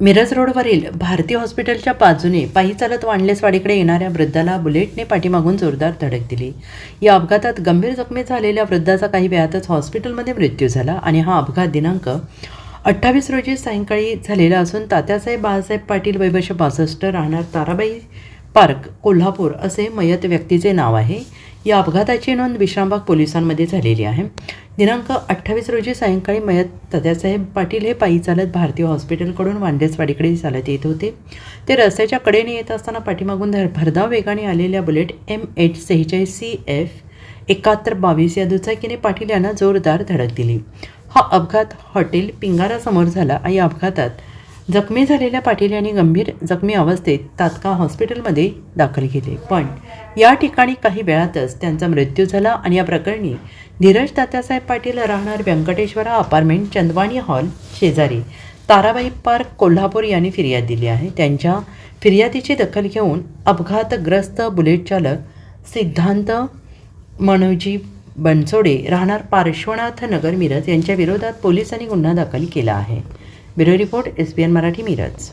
मिरज रोडवरील भारती हॉस्पिटलच्या बाजूने पायी चालत वांडलेसवाडीकडे येणाऱ्या वृद्धाला बुलेटने पाठीमागून जोरदार धडक दिली. या अपघातात गंभीर जखमी झालेल्या वृद्धाचा काही वेळातच हॉस्पिटलमध्ये मृत्यू झाला आणि हा अपघात दिनांक 28 रोजी सायंकाळी झालेला असून तात्यासाहेब बाळासाहेब पाटील वय वर्ष 62 राहणार ताराबाई पार्क कोल्हापूर असे मयत व्यक्तीचे नाव आहे. या अपघाताची नोंद विश्रामबाग पोलिसांमध्ये झालेली आहे. दिनांक 28 रोजी सायंकाळी मयत तात्यासाहेब पाटील हे पायी चालत भारतीय हॉस्पिटलकडून वांडेसवाडीकडे चालत येत होते. ते रस्त्याच्या कडेने येत असताना पाठीमागून भरधाव वेगाने आलेल्या बुलेट MH46 CF 7122 या दुचाकीने पाटील यांना जोरदार धडक दिली. हा अपघात हॉटेल पिंगारासमोर झाला. या अपघातात जखमी झालेल्या पाटील यांनी गंभीर जखमी अवस्थेत तात्काळ हॉस्पिटलमध्ये दाखल केले, पण या ठिकाणी काही वेळातच त्यांचा मृत्यू झाला. आणि या प्रकरणी धीरज तात्यासाहेब पाटील राहणार व्यंकटेश्वरा अपार्टमेंट चंदवाणी हॉल शेजारी ताराबाई पार्क कोल्हापूर यांनी फिर्याद दिली आहे. त्यांच्या फिर्यादीची दखल घेऊन अपघातग्रस्त बुलेट चालक सिद्धांत मनोजी बनसोडे राहणार पार्श्वनाथ नगर मिरज यांच्या विरोधात पोलिसांनी गुन्हा दाखल केला आहे. Bureau report SBN Marathi Miraj.